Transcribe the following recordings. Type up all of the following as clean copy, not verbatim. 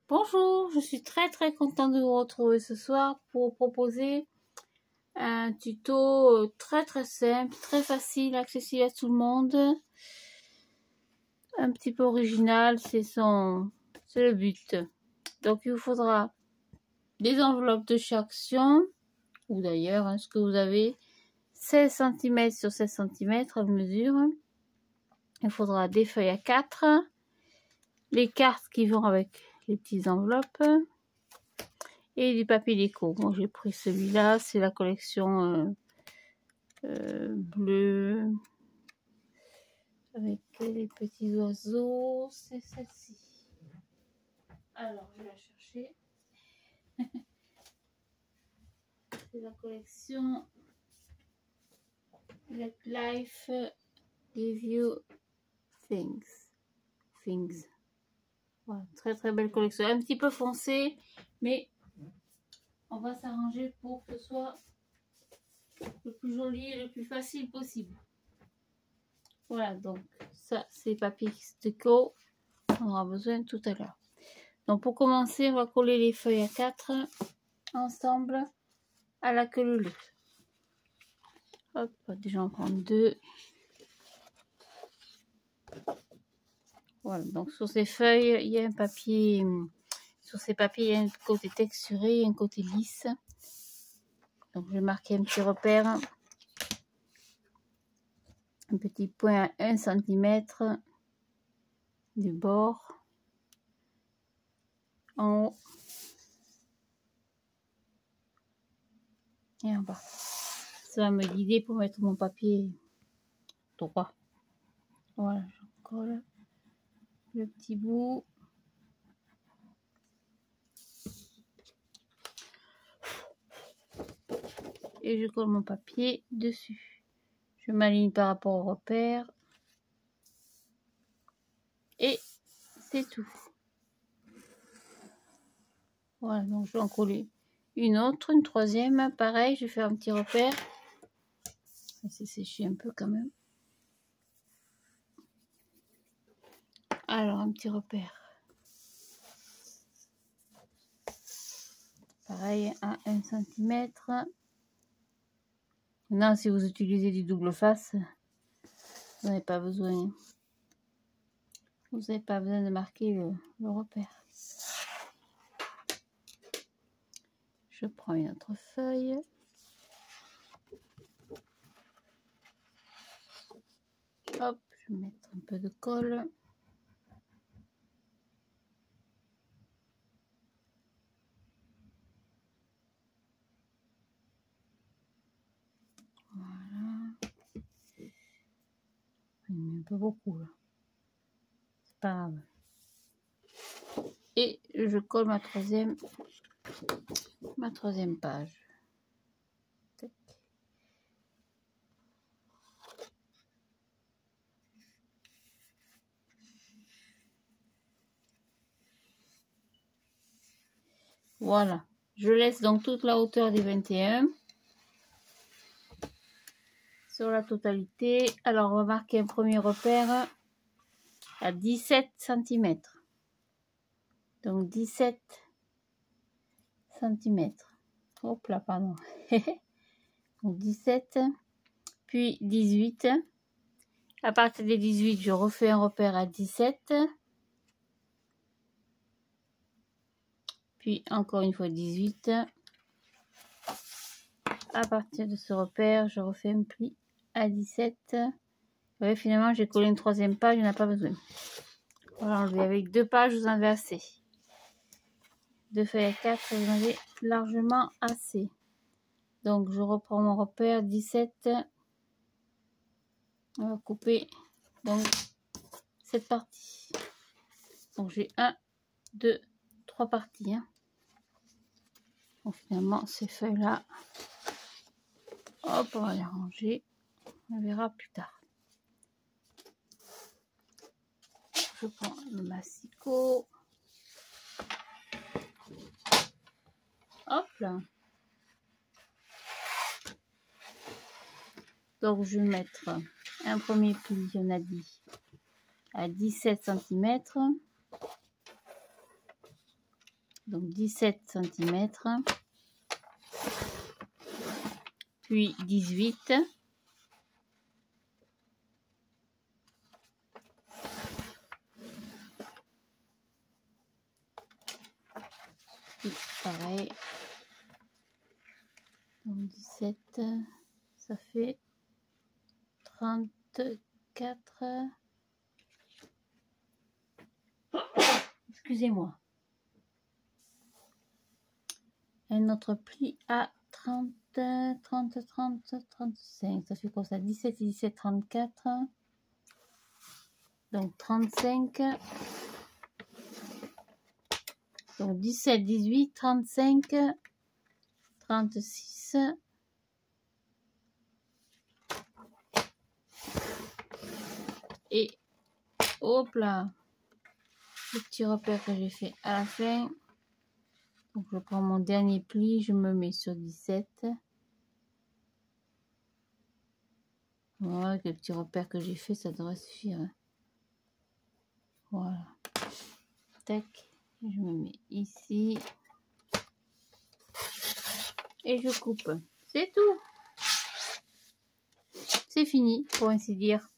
Bonjour, je suis très contente de vous retrouver ce soir pour vous proposer un tuto très simple, très facile, accessible à tout le monde. Un petit peu original, c'est le but. Donc il vous faudra des enveloppes de chaque action, ou d'ailleurs ce que vous avez, 16 cm sur 16 cm à mesure. Il faudra des feuilles à 4, les cartes qui vont avec les petites enveloppes, et du papier déco. Moi j'ai pris celui-là, c'est la collection bleue avec les petits oiseaux, c'est celle-ci. Alors je vais la chercher. C'est la collection Let Life Give You Things. Voilà, très belle collection, un petit peu foncé, mais on va s'arranger pour que ce soit le plus joli et le plus facile possible. Voilà, donc ça c'est papier déco, on aura besoin tout à l'heure. Donc pour commencer, on va coller les feuilles à 4 ensemble à la queue leu. Hop, déjà on prend 2. Voilà, donc sur ces feuilles, il y a un papier, sur ces papiers, il y a un côté texturé et un côté lisse. Donc je vais marquer un petit repère, un petit point à 1 cm du bord, en haut et en bas. Ça va me guider pour mettre mon papier droit. Voilà, je colle le petit bout. Et je colle mon papier dessus. Je m'aligne par rapport au repère. Et c'est tout. Voilà, donc je vais en coller une autre, une troisième. Pareil, je vais faire un petit repère. C'est séché un peu quand même. Alors, un petit repère. Pareil, à 1 cm. Maintenant, si vous utilisez du double face, vous n'avez pas besoin. Vous n'avez pas besoin de marquer le repère. Je prends une autre feuille. Hop, je vais mettre un peu de colle. Voilà. Il met un peu beaucoup là. C'est pas grave. Et je colle ma troisième page. Tac. Voilà, je laisse donc toute la hauteur des 21 sur la totalité. Alors on va marquer un premier repère à 17 cm. Donc 17 cm. Hop là, pardon. Donc 17, puis 18. À partir des 18, je refais un repère à 17. Puis encore une fois 18. À partir de ce repère, je refais un pli à 17. Ouais, finalement, j'ai collé une troisième page, il n'y en a pas besoin. Voilà, enlever avec 2 pages, vous en avez assez. 2 feuilles à 4, vous en avez largement assez. Donc, je reprends mon repère 17. On va couper donc cette partie. Donc, j'ai 1, 2, 3 parties. Hein. Donc, finalement, ces feuilles-là, hop, on va les ranger. On verra plus tard. Je prends le massicot. Hop là. Donc, je vais mettre un premier pli, on a dit, à 17 cm. Donc 17 cm. Puis 18. Puis pareil. Donc 17, ça fait 34. Excusez-moi. Un autre pli à 30, 30, 30, 35. Ça fait quoi ça? 17 et 17, 34. Donc 35. Donc 17, 18, 35, 36. Et hop là. Le petit repère que j'ai fait à la fin. Donc je prends mon dernier pli, je me mets sur 17. Voilà, avec le petit repère que j'ai fait, ça devrait suffire. Voilà. Tac. Je me mets ici. Et je coupe. C'est tout. C'est fini, pour ainsi dire.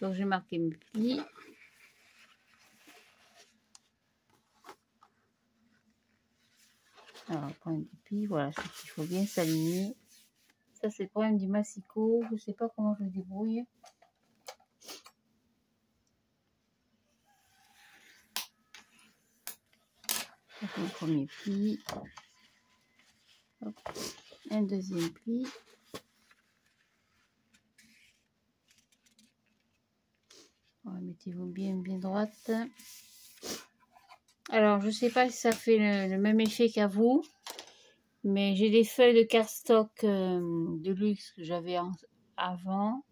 Donc j'ai marqué mes plis. Alors, problème du pli, voilà, il faut bien s'aligner. Ça, c'est le problème du massicot. Je sais pas comment je me débrouille. Donc, un premier pli. Hop. Un deuxième pli. Voilà, mettez-vous bien droite. Alors, je sais pas si ça fait le même effet qu'à vous. Mais j'ai des feuilles de cardstock de luxe que j'avais avant.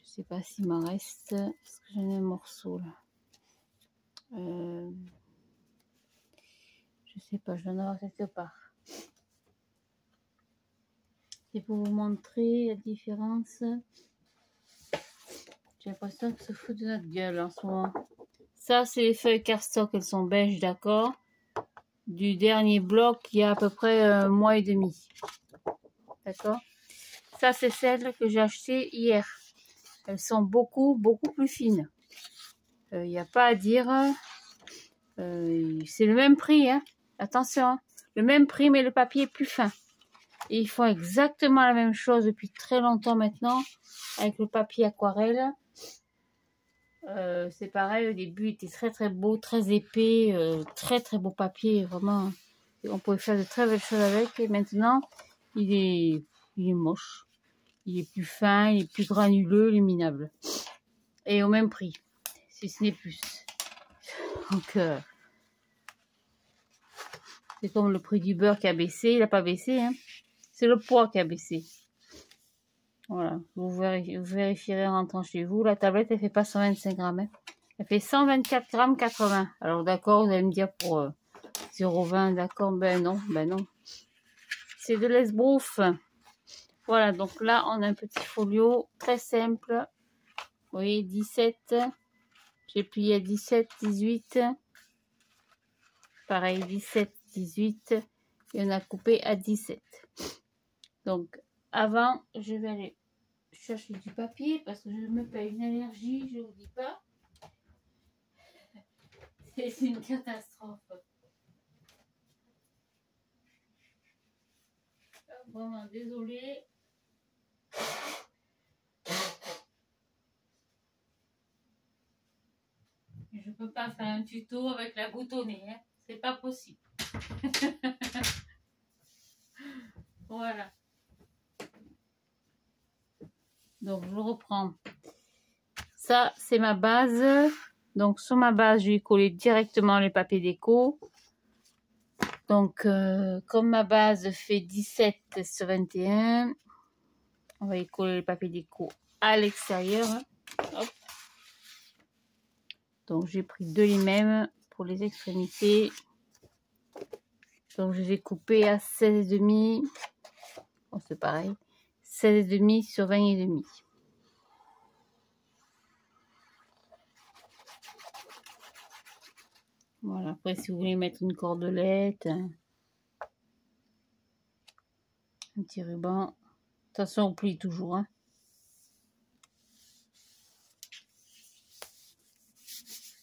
Je sais pas s'il m'en reste. Parce que j'en ai un morceau là. Je sais pas, je dois en avoir quelque part. C'est pour vous montrer la différence. J'ai l'impression que se fout de notre gueule en ce moment. Ça, c'est les feuilles cardstock, elles sont beiges, d'accord. Du dernier bloc, il y a à peu près un mois et demi. D'accord. Ça, c'est celles que j'ai achetées hier. Elles sont beaucoup plus fines. Il n'y a pas à dire. C'est le même prix, hein. Attention, hein. Le même prix, mais le papier est plus fin. Et ils font exactement la même chose depuis très longtemps maintenant avec le papier aquarelle. C'est pareil, au début il était très beau, très épais, très beau papier, vraiment. On pouvait faire de très belles choses avec. Et maintenant, il est moche. Il est plus fin, il est plus granuleux, il est minable. Et au même prix, si ce n'est plus. Donc, c'est comme le prix du beurre qui a baissé. Il n'a pas baissé, hein. C'est le poids qui a baissé. Voilà, vous vérifierez en rentrant chez vous. La tablette, elle fait pas 125 grammes. Hein. Elle fait 124 grammes 80. Alors d'accord, vous allez me dire pour 0,20, d'accord. Ben non. C'est de l'esbrouf. Voilà, donc là, on a un petit folio très simple. Vous voyez, 17. J'ai plié à 17, 18. Pareil, 17, 18. Et on a coupé à 17. Donc, avant, je vais aller chercher du papier parce que je me paye une allergie, je vous dis pas. C'est une catastrophe. Vraiment désolée. Je peux pas faire un tuto avec la boutonnée, hein. C'est pas possible. Voilà. Donc je reprends. Ça, c'est ma base. Donc sur ma base, je vais coller directement les papiers déco. Donc comme ma base fait 17 sur 21, on va y coller les papiers déco à l'extérieur. Hop. Donc j'ai pris deux les mêmes pour les extrémités. Donc je vais couper à 16,5. Bon, c'est pareil. 16,5 sur 20,5. Voilà, après si vous voulez mettre une cordelette, un petit ruban. De toute façon, on plie toujours. Hein.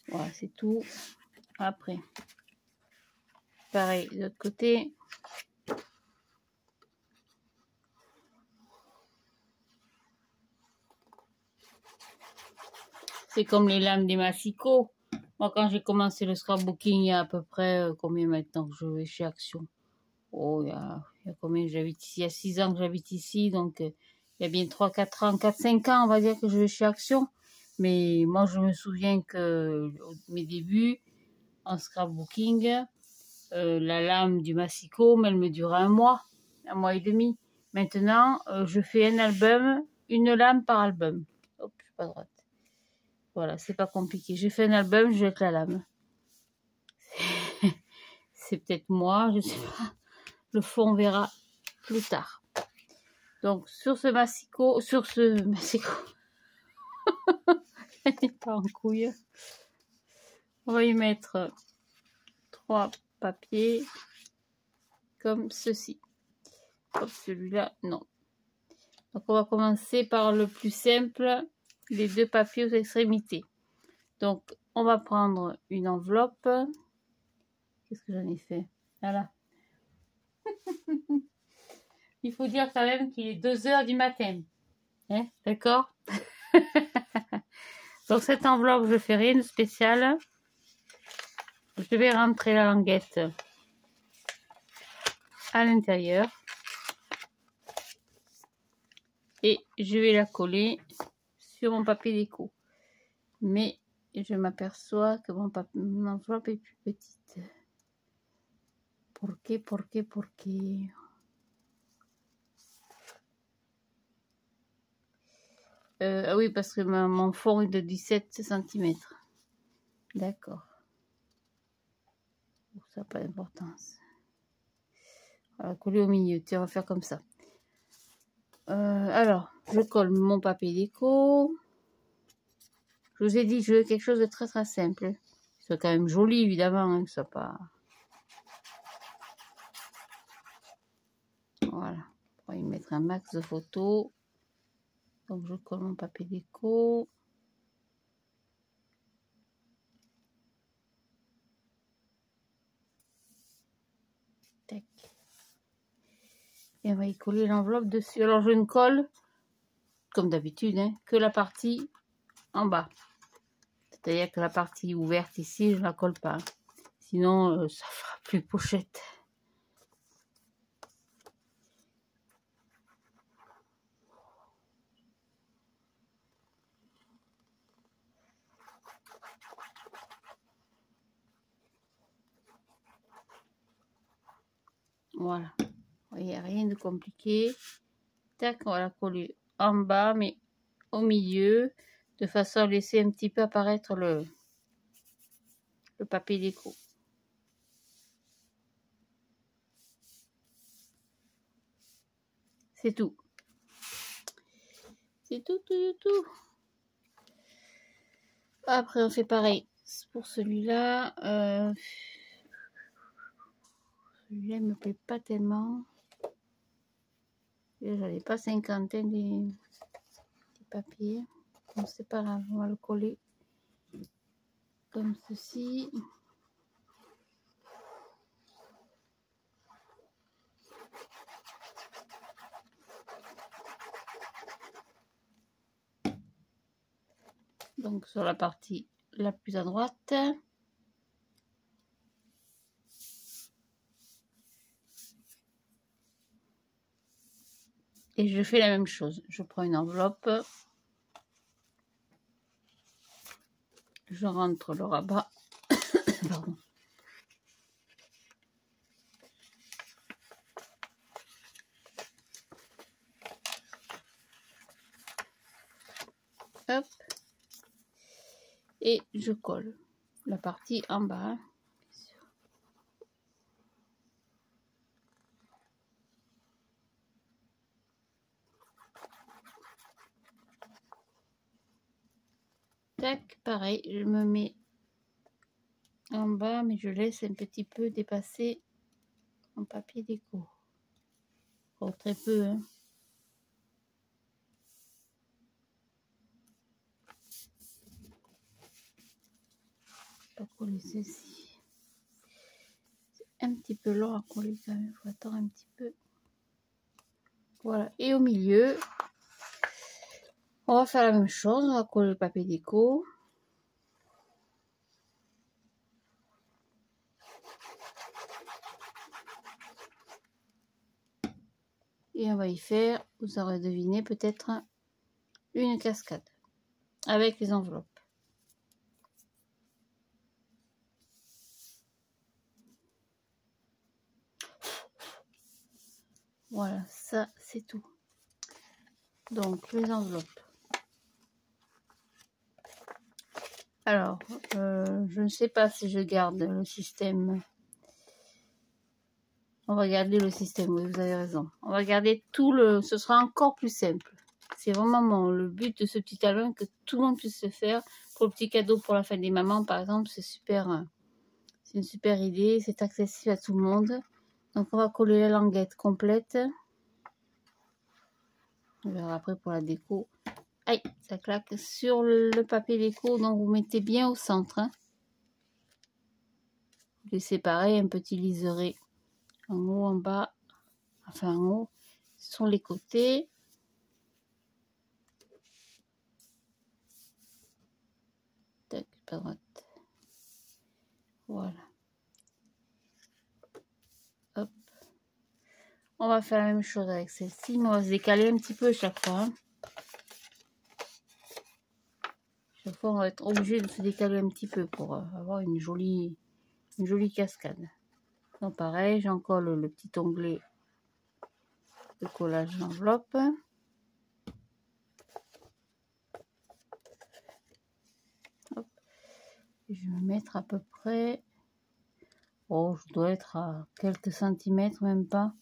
Voilà, c'est tout. Après, pareil, de l'autre côté. C'est comme les lames des massicots. Moi, quand j'ai commencé le scrapbooking, il y a à peu près combien maintenant que je vais chez Action? Oh, il y a combien j'habite ici? Il y a 6 ans que j'habite ici, donc il y a bien 3-4 ans, 4-5 ans, on va dire que je vais chez Action. Mais moi, je me souviens que mes débuts en scrapbooking, la lame du massicot, elle me durait un mois et demi. Maintenant, je fais un album, une lame par album. Hop, je suis pas droite. Voilà, c'est pas compliqué. J'ai fait un album, je jette la lame. C'est peut-être moi, je sais pas. Le fond, on verra plus tard. Donc, sur ce massicot, elle n'est pas en couille. On va y mettre 3 papiers comme ceci. Hop, celui-là, non. Donc, on va commencer par le plus simple, les 2 papiers aux extrémités. Donc, on va prendre une enveloppe. Qu'est-ce que j'en ai fait? Voilà. Il faut dire quand même qu'il est 2 heures du matin. Hein, d'accord? Donc, cette enveloppe, je fais rien de spécial. Je vais rentrer la languette à l'intérieur. Et je vais la coller sur mon papier déco. Mais je m'aperçois que mon enveloppe est plus petite. Pourquoi? Ah oui, parce que mon fond est de 17 cm. D'accord. Ça n'a pas d'importance. On va coller au milieu. Tiens, on va faire comme ça. Alors, je colle mon papier déco. Je vous ai dit, je veux quelque chose de très très simple. C'est quand même joli, évidemment. Hein, que ça pas... Voilà. On va y mettre un max de photos. Donc, je colle mon papier déco. Tac. Et on va y coller l'enveloppe dessus. Alors, je ne colle, comme d'habitude, hein, que la partie en bas. C'est-à-dire que la partie ouverte ici, je ne la colle pas. Sinon, ça fera plus pochette. Voilà. Il n'y a rien de compliqué. Tac, on va la coller en bas, mais au milieu, de façon à laisser un petit peu apparaître le papier déco. C'est tout. C'est tout. Après, on fait pareil pour celui-là. Celui-là, il me plaît pas tellement. J'en ai pas cinquantaine des papiers. Bon, c'est pas grave, on va le coller comme ceci. Donc sur la partie la plus à droite. Et je fais la même chose. Je prends une enveloppe. Je rentre le rabat. Pardon. Hop. Et je colle la partie en bas. Tac, pareil, je me mets en bas, mais je laisse un petit peu dépasser mon papier déco. Oh, très peu, hein. Pas coller ceci. C'est un petit peu long à coller quand même. Il faut attendre un petit peu. Voilà. Et au milieu, on va faire la même chose. On va coller le papier déco. Et on va y faire, vous aurez deviné peut-être, une cascade avec les enveloppes. Voilà, ça c'est tout. Donc les enveloppes. Alors, je ne sais pas si je garde le système. On va garder le système, oui, vous avez raison. On va garder tout le... Ce sera encore plus simple. C'est vraiment le but de ce petit talon, que tout le monde puisse se faire. Pour le petit cadeau pour la fête des mamans, par exemple, c'est super... C'est une super idée, c'est accessible à tout le monde. Donc on va coller la languette complète. On verra après pour la déco. Aïe, ça claque sur le papier déco, donc vous mettez bien au centre. Hein. Vous les séparez, un petit liseré en haut, en bas, enfin en haut, sur les côtés. Tac, pas droite. Voilà. Hop. On va faire la même chose avec celle-ci, mais on va se décaler un petit peu chaque fois. Hein. Chaque fois, on va être obligé de se décaler un petit peu pour avoir une jolie cascade. Donc pareil, j'en colle le petit onglet de collage d'enveloppe. Je vais me mettre à peu près... Oh, je dois être à quelques centimètres, même pas.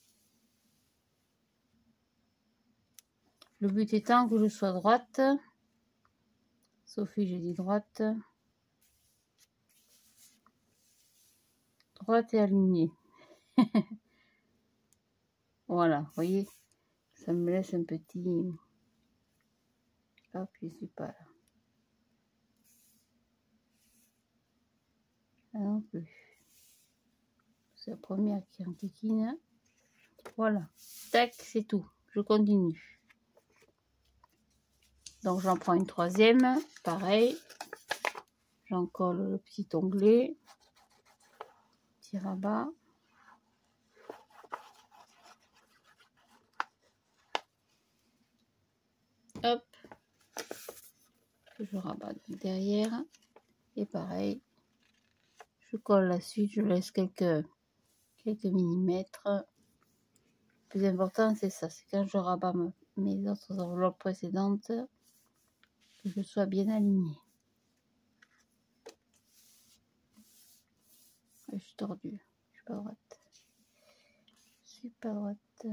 Le but étant que je sois droite. Sophie, j'ai dit droite. Droite et alignée. Voilà, vous voyez, ça me laisse un petit... Hop, je suis pas là. Ah non plus. C'est la première qui enquiquine. Voilà. Tac, c'est tout. Je continue. Donc j'en prends une troisième. Pareil. J'en colle le petit onglet. Petit rabat. Hop. Je rabats derrière. Et pareil. Je colle la suite. Je laisse quelques millimètres. Le plus important, c'est ça. C'est quand je rabats mes autres enveloppes précédentes, que je sois bien alignée. Je suis tordue. Je suis pas droite. Je suis pas droite.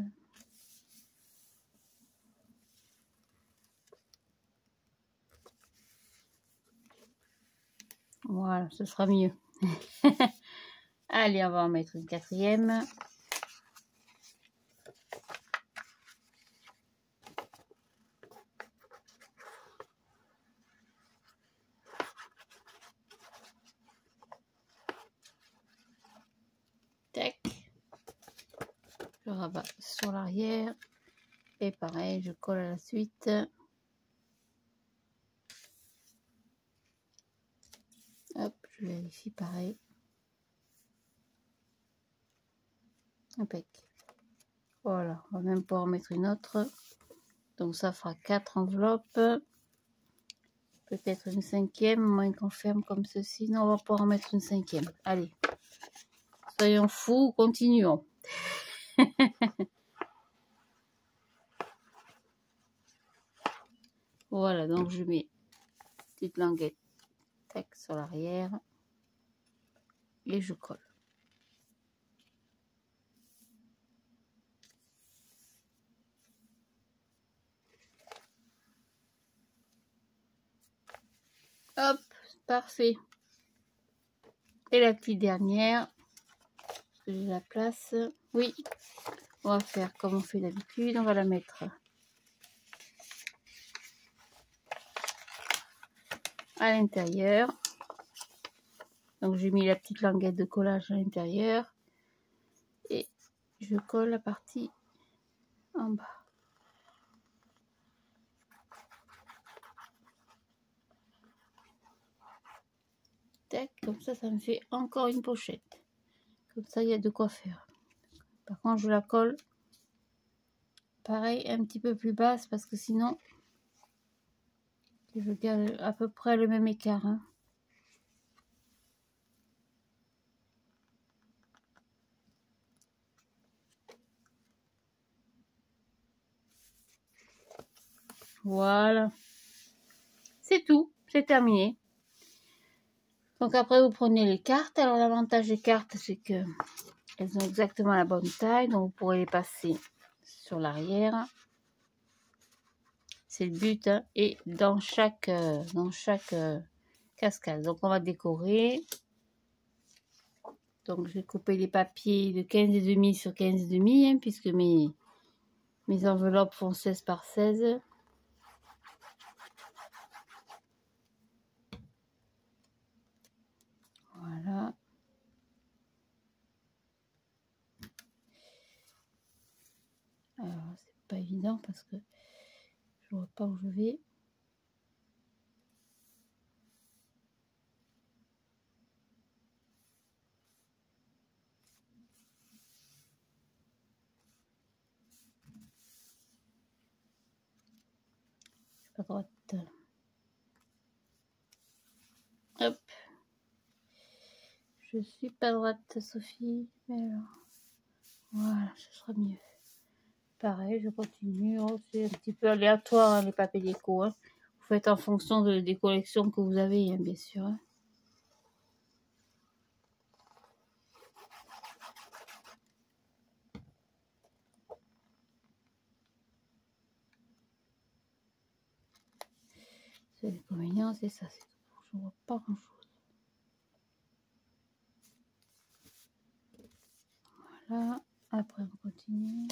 Voilà, ce sera mieux. Allez, on va en mettre une quatrième. Tac. Je rabats sur l'arrière. Et pareil, je colle à la suite. Hop, je vérifie pareil. Impec. Voilà, on va même pouvoir en mettre une autre. Donc ça fera 4 enveloppes. Peut-être une cinquième, moins qu'on ferme comme ceci. Non, on va pouvoir en mettre une cinquième. Allez. Soyons fous, continuons. Voilà, donc je mets petite languette tac, sur l'arrière et je colle. Hop, parfait. Et la petite dernière, parce que j'ai la place. Oui, on va faire comme on fait d'habitude, on va la mettre à l'intérieur. Donc j'ai mis la petite languette de collage à l'intérieur et je colle la partie en bas. Tac, comme ça me fait encore une pochette. Comme ça il y a de quoi faire. Par contre je la colle pareil un petit peu plus basse parce que sinon je garde à peu près le même écart. Hein. Voilà. C'est tout, c'est terminé. Donc après vous prenez les cartes. Alors l'avantage des cartes c'est que elles ont exactement la bonne taille. Donc vous pourrez les passer sur l'arrière. C'est le but. Hein. Et dans chaque cascade. Donc on va décorer. Donc je vais couper les papiers de 15,5 sur 15,5 hein, puisque mes enveloppes font 16 par 16. Voilà. Alors c'est pas évident parce que je vois pas où je vais. À droite. Hop. Je suis pas droite, Sophie. Mais alors, voilà, ce sera mieux. Pareil, je continue. Oh, c'est un petit peu aléatoire, hein, les papiers déco. Hein. Vous faites en fonction des collections que vous avez, hein, bien sûr. Hein. C'est l'inconvénient, c'est ça. Je vois pas grand chose. Voilà. Après, on continue.